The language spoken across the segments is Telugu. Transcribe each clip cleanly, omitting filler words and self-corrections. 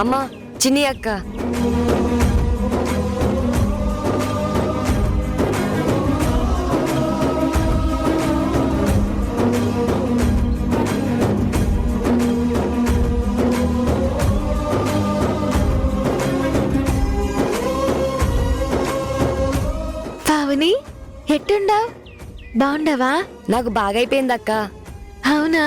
అమ్మా, చిన్ని అక్క. పావని, ఎట్టుండావు? బాగుండవా? నాకు బాగైపోయింది అక్క. అవునా?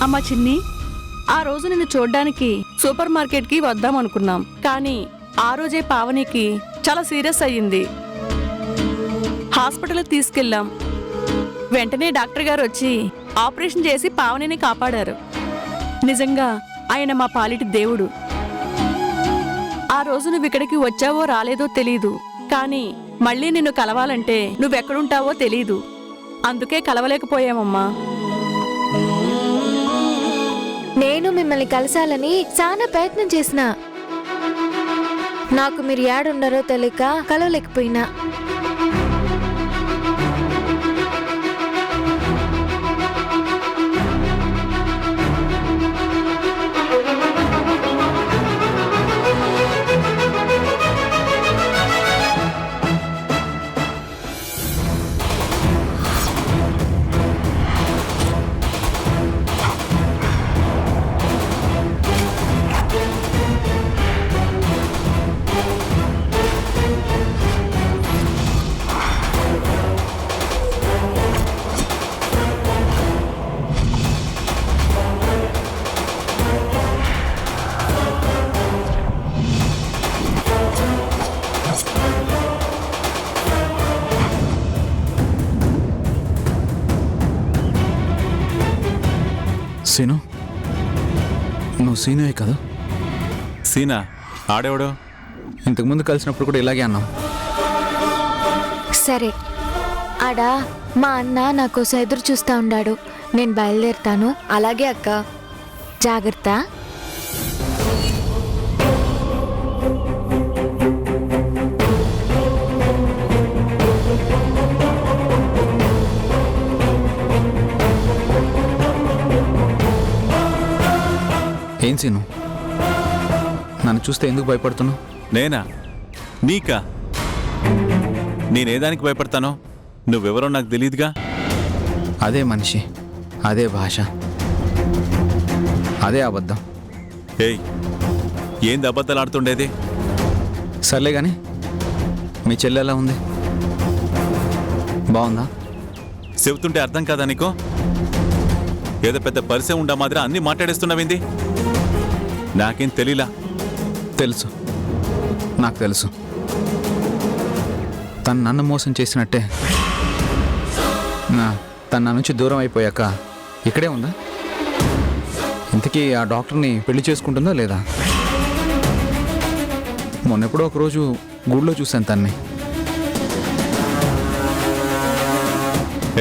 అమ్మా చిన్ని, ఆ రోజు నిన్ను చూడ్డానికి సూపర్ మార్కెట్కి వద్దాం అనుకున్నాం, కానీ ఆ రోజే పావనికి చాలా సీరియస్ అయ్యింది. హాస్పిటల్కి తీసుకెళ్ళాం. వెంటనే డాక్టర్ గారు వచ్చి ఆపరేషన్ చేసి పావనిని కాపాడారు. నిజంగా ఆయన మా పాలిటి దేవుడు. ఆ రోజు నువ్వు ఇక్కడికి వచ్చావో రాలేదో తెలీదు, కానీ మళ్ళీ నిన్ను కలవాలంటే నువ్వెక్కడుంటావో తెలీదు. అందుకే కలవలేకపోయామమ్మా. నేను మిమ్మల్ని కలసాలని చాలా ప్రయత్నం చేసిన. నాకు మీరు ఏడుండరో తెలియక కలవలేకపోయినా. సీను, నువ్వు సీనువే కదా? సీనా? ఆడేవాడు? ఇంతకుముందు కలిసినప్పుడు కూడా ఇలాగే అన్నావు. సరే, ఆడా మా అన్న నా కోసం ఎదురు చూస్తా ఉండాడు. నేను బయలుదేరుతాను. అలాగే అక్క. జాగ్రత్త. ఏం సీను, నన్ను చూస్తే ఎందుకు భయపడుతున్నావు? నేనా? నీకా? నేనేదానికి భయపడతానో నువ్వెవరో నాకు తెలియదుగా. అదే మనిషి, అదే భాష, అదే అబద్ధం. ఏయ్, ఏంది అబద్ధాలు ఆడుతుండేది? సర్లే కానీ మీ చెల్లె ఎలా ఉంది? బాగుందా? చెబుతుంటే అర్థం కాదా నీకు? ఏదో పెద్ద పరిచయం ఉండా మాదిరి అన్నీ మాట్లాడేస్తున్నావింది. నాకేం తెలీలా? తెలుసు, నాకు తెలుసు. తను నన్ను మోసం చేసినట్టే తను నా నుంచి దూరం అయిపోయాక ఇక్కడే ఉందా? ఇంతకీ ఆ డాక్టర్ని పెళ్లి చేసుకుంటుందా లేదా? మొన్నెప్పుడో ఒకరోజు గుడిలో చూశాను తన్ని.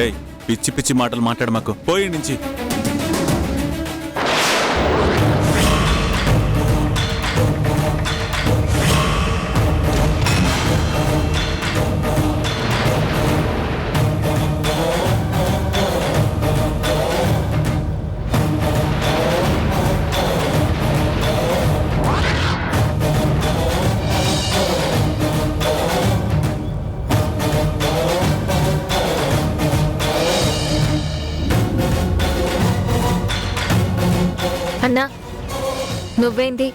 ఏయ్, పిచ్చి పిచ్చి మాటలు మాట్లాడు మాకు. పోయి నుంచి. నువ్వేంది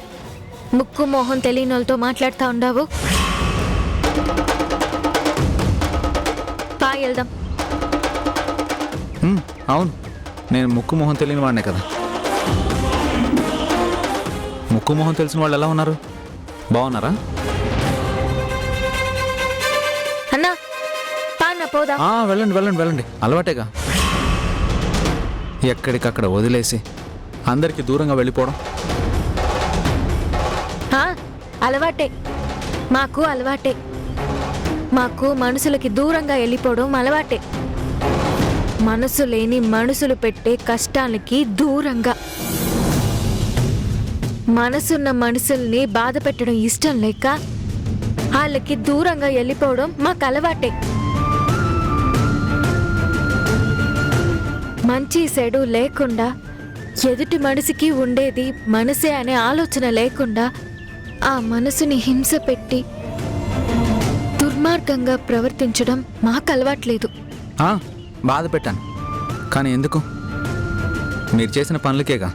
ముక్కు మోహం తెలియని వాళ్ళతో మాట్లాడుతూ ఉండావు? పా వెళ్దాం. అవును, నేను ముక్కు మొహం తెలియని వాడినే కదా. ముక్కు మొహం తెలిసిన వాళ్ళు ఎలా ఉన్నారు? బాగున్నారా? అన్నా పా అన్న పోదా. వెళ్ళండి వెళ్ళండి వెళ్ళండి, అలవాటేగా. ఎక్కడికక్కడ వదిలేసి అందరికీ దూరంగా వెళ్ళిపోవడం అలవాటే, మాకు అలవాటే. మాకు మనుషులకి దూరంగా వెళ్ళిపోవడం అలవాటే. మనసు లేని మనుషులు పెట్టే కష్టాలకి దూరంగా. మనసున్న మనుషుల్ని బాధ పెట్టడం ఇష్టం లేక వాళ్ళకి దూరంగా వెళ్ళిపోవడం మాకు అలవాటే. మంచి చెడు లేకుండా ఎదుటి మనిషికి ఉండేది మనసే అనే ఆలోచన లేకుండా ఆ మనసుని హింస పెట్టి దుర్మార్గంగా ప్రవర్తించడం మాకు అలవాట్లేదు. బాధ పెట్టాను, కానీ ఎందుకు? మీరు చేసిన పనులకేగా.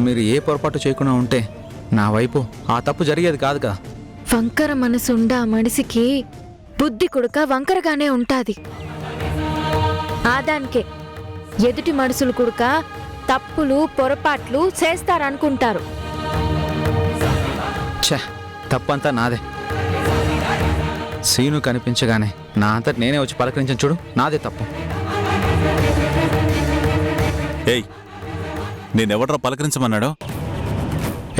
మీరు ఏ పొరపాటు చేయకుండా ఉంటే నా వైపు ఆ తప్పు జరిగేది కాదు కదా. వంకర మనసు ఉండ ఆ మనిషికి బుద్ధి కొడుక వంకరగానే ఉంటాది. ఆదానికే ఎదుటి మనుషులు కొడుక తప్పులు పొరపాట్లు చేస్తారనుకుంటారు. తప్పంతా నాదే. సీను కనిపించగానే నా అంతటి నేనే వచ్చి పలకరించాను చూడు, నాదే తప్పు. ఏయ్, నేనెవడ్రా పలకరించమన్నాడు?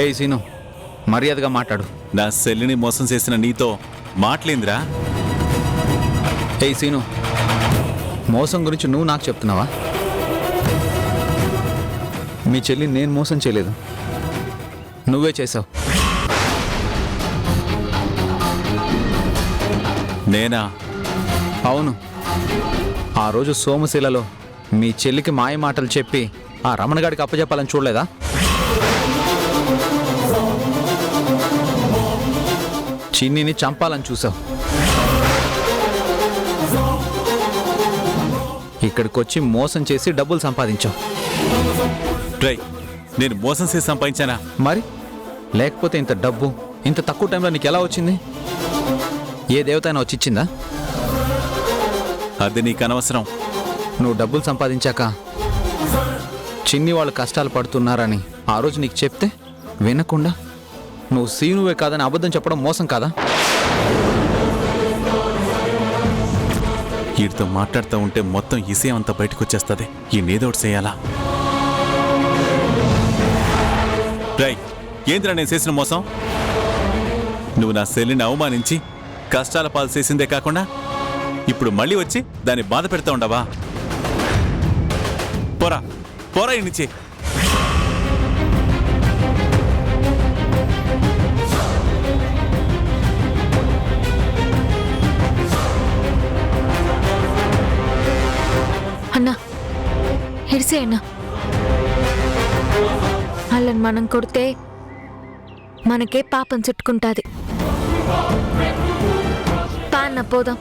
ఏయ్ సీను, మర్యాదగా మాట్లాడు. నా సెల్లిని మోసం చేసిన నీతో మాట్లేందిరా? ఏయ్ సీను, మోసం గురించి నువ్వు నాకు చెప్తున్నావా? మీ చెల్లిని నేను మోసం చేయలేదు, నువ్వే చేసావు. నేనా? అవును. ఆ రోజు సోమశిలలో మీ చెల్లికి మాయ మాటలు చెప్పి ఆ రమణగాడికి అప్పచెప్పాలని చూడలేదా? చిన్నిని చంపాలని చూసావు. ఇక్కడికొచ్చి మోసం చేసి డబ్బులు సంపాదించావు. నేను మోసం చేసి సంపాదించానా? మరి లేకపోతే ఇంత డబ్బు ఇంత తక్కువ టైంలో నీకు ఎలా వచ్చింది? ఏ దేవతైనా వచ్చి ఇచ్చిందా? అది నీకు అనవసరం. నువ్వు డబ్బులు సంపాదించాక చిన్ని వాళ్ళు కష్టాలు పడుతున్నారని ఆ రోజు నీకు చెప్తే వినకుండా నువ్వు సీనువే కాదని అబద్ధం చెప్పడం మోసం కాదా? వీటితో మాట్లాడుతూ ఉంటే మొత్తం ఇసే అంతా బయటకు వచ్చేస్తుంది. ఈ నేదోటి చేయాలా? ఏంద్రా నేను చేసిన మోసం? నువ్వు నా సెల్లిని అవమానించి కష్టాల పాలు చేసిందే కాకుండా ఇప్పుడు మళ్ళీ వచ్చి దాన్ని బాధ పెడతా ఉండవా? పోరా పోరా ఇన్నిచ్చి. అన్నా హిడిసే అన్నా, వాళ్ళని మనం కొడితే మనకే పాపం చుట్టుకుంటుంది. పా అన్న పోదాం.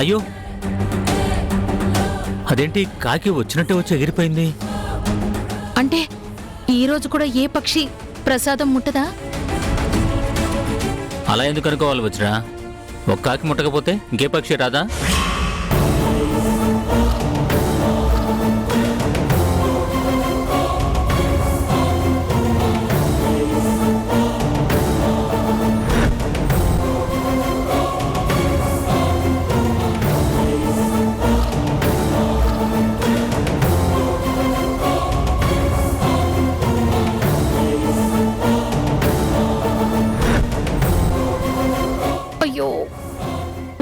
అయ్యో, అదేంటి కాకి వచ్చినట్టే వచ్చి ఎగిరిపోయింది? అంటే ఈరోజు కూడా ఏ పక్షి ప్రసాదం ముట్టదా? అలా ఎందుకు అనుకోవాలి వచ్చినా? ఒక కాకి ముట్టకపోతే ఇంకే పక్షి రాదా?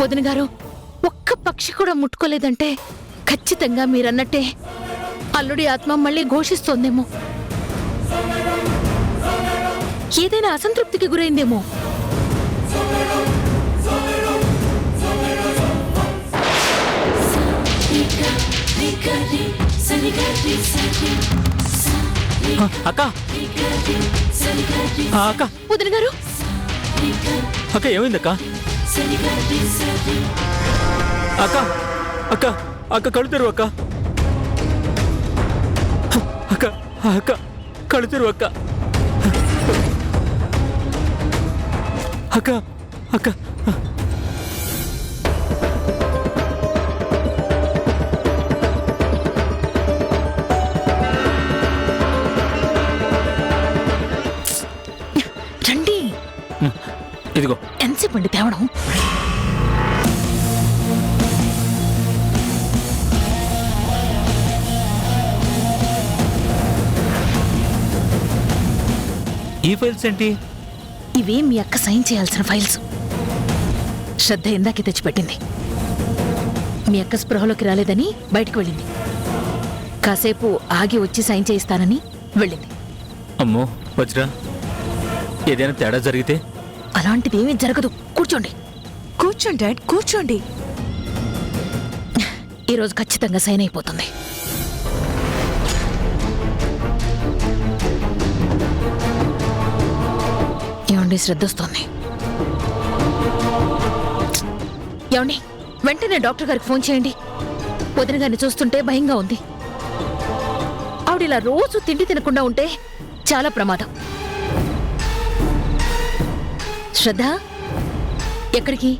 వదిన గారు ఒక్క పక్షి కూడా ముట్టుకోలేదంటే ఖచ్చితంగా మీరన్నట్టే అల్లుడి ఆత్మ మళ్ళీ ఘోషిస్తోందేమో, ఏదైనా అసంతృప్తికి గురైందేమో. అక్క అక్క వదిన గారు అక్క ఏమైంది అక్క అక్క అక్క అక్క కళ్ళు తెరువు అక్క అక్క అక్క కళ్ళు తెరువు అక్క అక్క అక్క రండి. ఇదిగో ఎంతసేపు అండి తేవడం? ఈ ఫైల్స్ ఏంటి? ఇవి మీ అక్క సైన్ చేయాల్సిన ఫైల్స్. శ్రద్ధ ఇందాకే తెచ్చిపెట్టింది. మీ అక్క స్పృహలోకి రాలేదని బయటకు వెళ్ళింది. కాసేపు ఆగి వచ్చి సైన్ చేయిస్తానని వెళ్ళింది. అమ్మో వజ్రా, ఏదైనా తేడా జరిగితే? అలాంటిది ఏమీ జరగదు. కూర్చోండి. కూర్చోండి డాడ్, కూర్చోండి. ఈరోజు ఖచ్చితంగా సైన్ అయిపోతుంది. ఏమండి శ్రద్ధ వస్తోంది. ఏమండి వెంటనే డాక్టర్ గారికి ఫోన్ చేయండి. వదిన గారిని చూస్తుంటే భయంగా ఉంది. ఆవిడిలా రోజు తిండి తినకుండా ఉంటే చాలా ప్రమాదం. శ్రద్ధ ఎక్కడికి?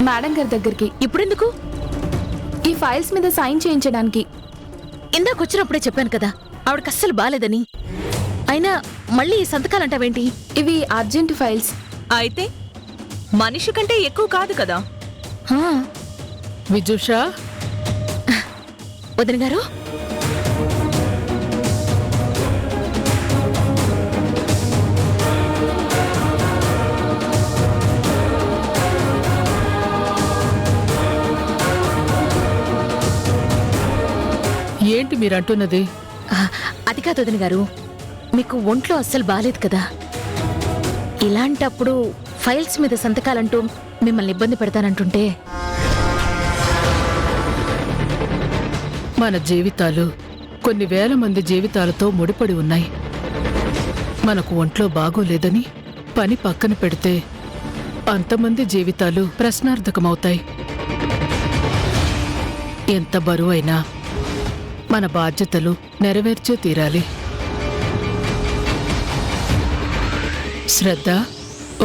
మేడం గారి దగ్గరికి. ఇప్పుడెందుకు? ఈ ఫైల్స్ మీద సైన్ చేయించడానికి. ఇందాకొచ్చినప్పుడే చెప్పాను కదా ఆవిడకి అస్సలు బాలేదని. అయినా మళ్ళీ ఈ సంతకాలంటావేంటి? ఇవి అర్జెంట్ ఫైల్స్. అయితే మనిషి కంటే ఎక్కువ కాదు కదా. విజుషా, వదిన గారు ఏంటి మీరంటున్నది? అది కాదు వదిన గారు, మీకు ఒంట్లో అస్సలు బాలేదు కదా. ఇలాంటప్పుడు ఫైల్స్ మీద సంతకాలంటూ మిమ్మల్ని ఇబ్బంది పెడతానంటుంటే. మన జీవితాలు కొన్ని వేల మంది జీవితాలతో ముడిపడి ఉన్నాయి. మనకు ఒంట్లో బాగోలేదని పని పక్కన పెడితే అంతమంది జీవితాలు ప్రశ్నార్థకమవుతాయి. ఎంత బరువైనా మన బాధ్యతలు నెరవేర్చే తీరాలి. శ్రద్ధ,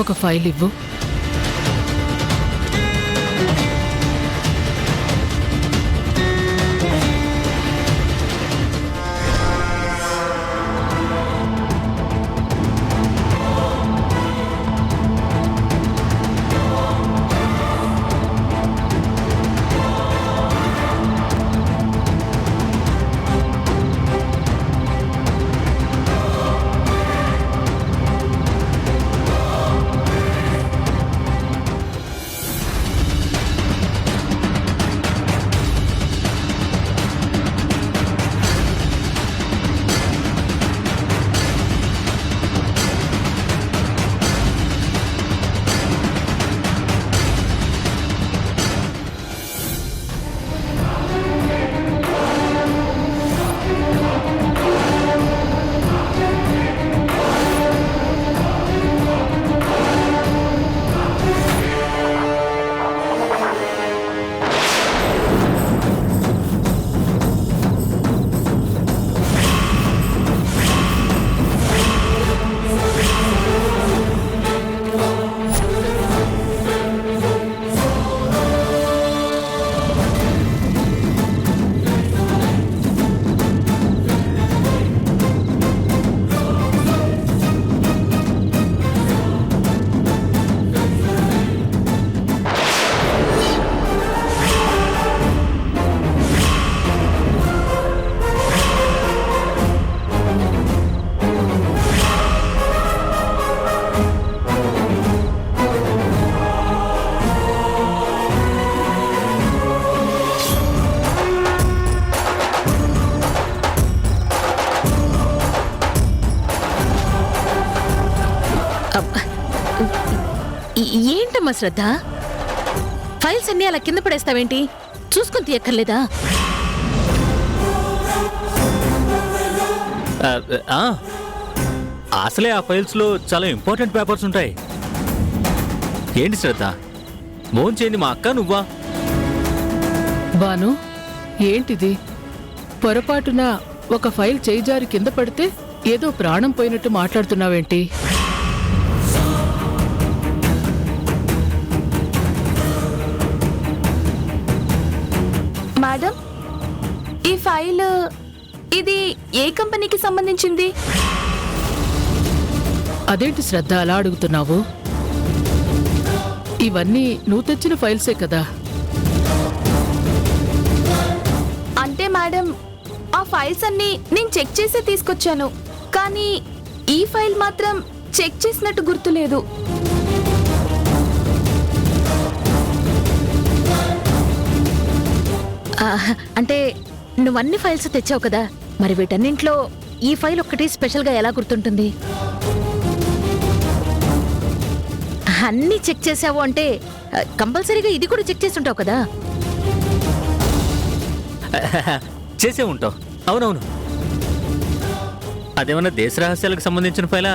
ఒక ఫైల్ ఇవ్వు. ఏంటమ్మా శ్రద్ధ? ఫైల్స్ అన్నీ అలా కింద పడేస్తావేంటి? చూసుకుని తీయక్కర్లేదా? అసలే ఆ ఫైల్స్లో చాలా ఇంపార్టెంట్ పేపర్స్ ఉంటాయి. ఏంటి శ్రద్ధ, మోన్ చేయండి, మా అక్క నువ్వా? బాను, ఏంటిది? పొరపాటున ఒక ఫైల్ చేయి జారి కింద పడితే ఏదో ప్రాణం పోయినట్టు మాట్లాడుతున్నావేంటి? మేడం, ఈ ఫైల్ ఇది ఏ కంపెనీకి సంబంధించింది? అదేంటి శ్రద్ధ అలా అడుగుతున్నావు? ఇవన్నీ నువ్వు తెచ్చిన ఫైల్సే కదా. అంటే మేడం, ఆ ఫైల్స్ అన్ని నేను చెక్ చేసి తీసుకొచ్చాను, కానీ ఈ ఫైల్ మాత్రం చెక్ చేసినట్టు గుర్తులేదు. అంటే నువ్వన్ని ఫైల్స్ తెచ్చావు కదా, మరి వీటన్నింట్లో ఈ ఫైల్ ఒక్కటి స్పెషల్గా ఎలా గుర్తుంటుంది? అన్నీ చెక్ చేసావు అంటే కంపల్సరీగా ఇది కూడా చెక్ చేసి ఉంటావు కదా. చేసే ఉంటావు. అవునవును, అదేమన్నా దేశ రహస్యాలకు సంబంధించిన ఫైలా?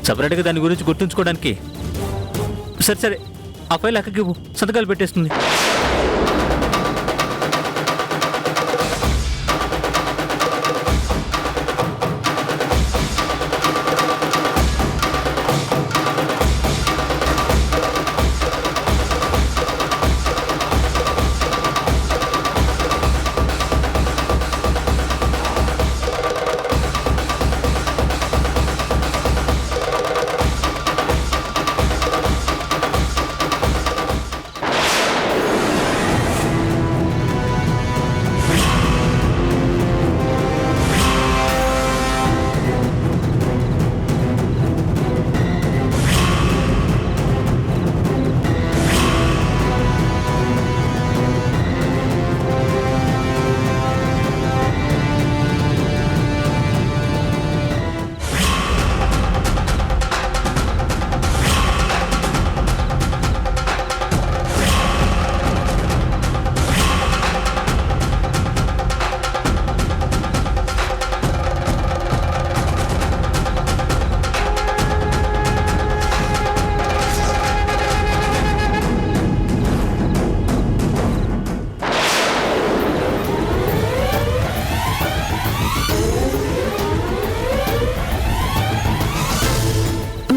సపరేట్గా దాని గురించి గుర్తుంచుకోవడానికి. సరే సరే, ఆ ఫైల్ అక్కకి ఇవ్వు, సంతకాలు పెట్టేస్తుంది.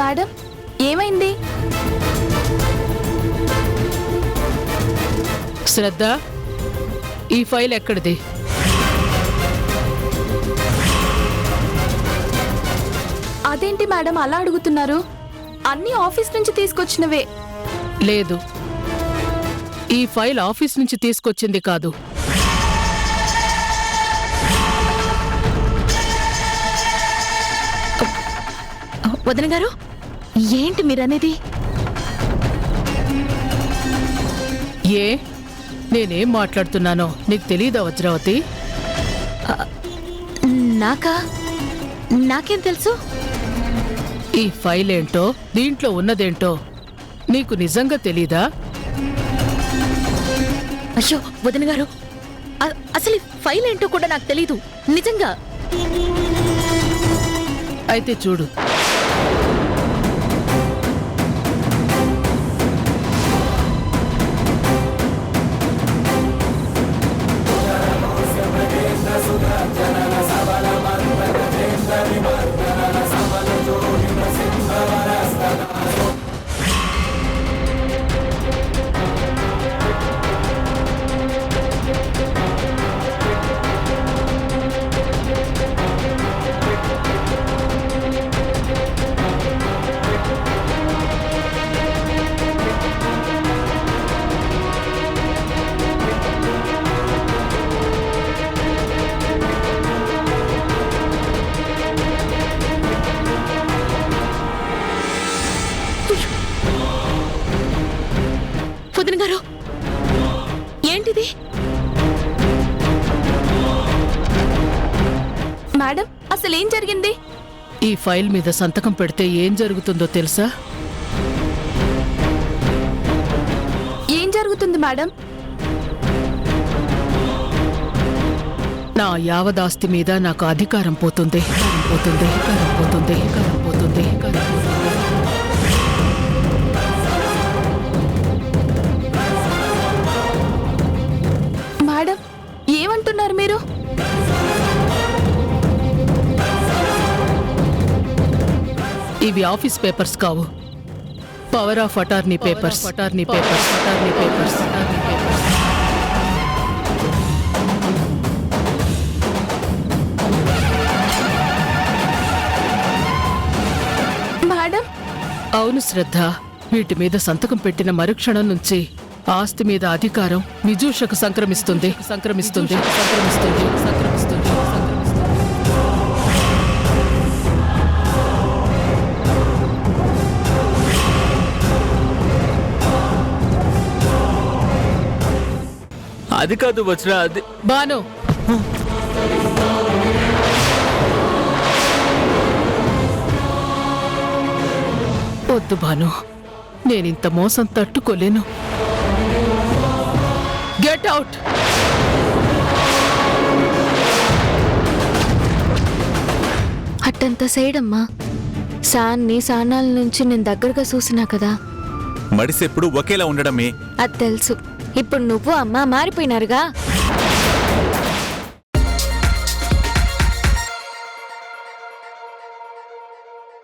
మేడం, ఏమైంది? శ్రద్ధ, ఈ ఫైల్ ఎక్కడిది? అదేంటి మేడం అలా అడుగుతున్నారు? అన్ని ఆఫీస్ నుంచి తీసుకొచ్చినవే. లేదు, ఈ ఫైల్ ఆఫీస్ నుంచి తీసుకొచ్చింది కాదు. వదిన గారు, ఏంటి మీరనేది? ఏ, నేనేం మాట్లాడుతున్నానో నీకు తెలీదా వజ్రావతి? నాకేం తెలుసు? ఈ ఫైల్ ఏంటో, దీంట్లో ఉన్నదేంటో నీకు నిజంగా తెలీదా? అయ్యో వదిన గారు, అసలు ఈ ఫైల్ ఏంటో కూడా నాకు తెలీదు, నిజంగా. అయితే చూడు. వదిన గారు, ఏంటిది? మేడం, అసలేం జరిగింది? ఈ ఫైల్ మీద సంతకం పెడితే ఏం జరుగుతుందో తెలుసా? మేడం? నా యావదాస్తి మీద నాకు అధికారం పోతుంది, పోతుంది, పోతుంది, పోతుంది, మేడం ఏమంటున్నారు మీరు? ఇవి ఆఫీస్ పేపర్స్ కావు, power of attorney papers, attorney papers, attorney papers, attorney papers. Madam అవును శ్రద్ధ, వీటి మీద సంతకం పెట్టిన మరుక్షణం నుంచి ఆస్తి మీద అధికారం విజూషకు సంక్రమిస్తుంది, సంక్రమిస్తుంది, సంక్రమిస్తుంది, సంక్రమిస్తుంది, సంక్రమిస్తుంది. అది కాదు వచ్చిన అది బాను, వద్దు బాను, నేనింత మోసం తట్టుకోలేను. Get out. అట్టంత సైడ్ అమ్మా. సాన్ని సానాల నుంచి నేను దగ్గరగా చూసినా కదా, మడిసెప్పుడు ఒకేలా ఉండడమే. అది తెలుసు. ఇప్పుడు నువ్వు అమ్మ మారిపోయినారుగా.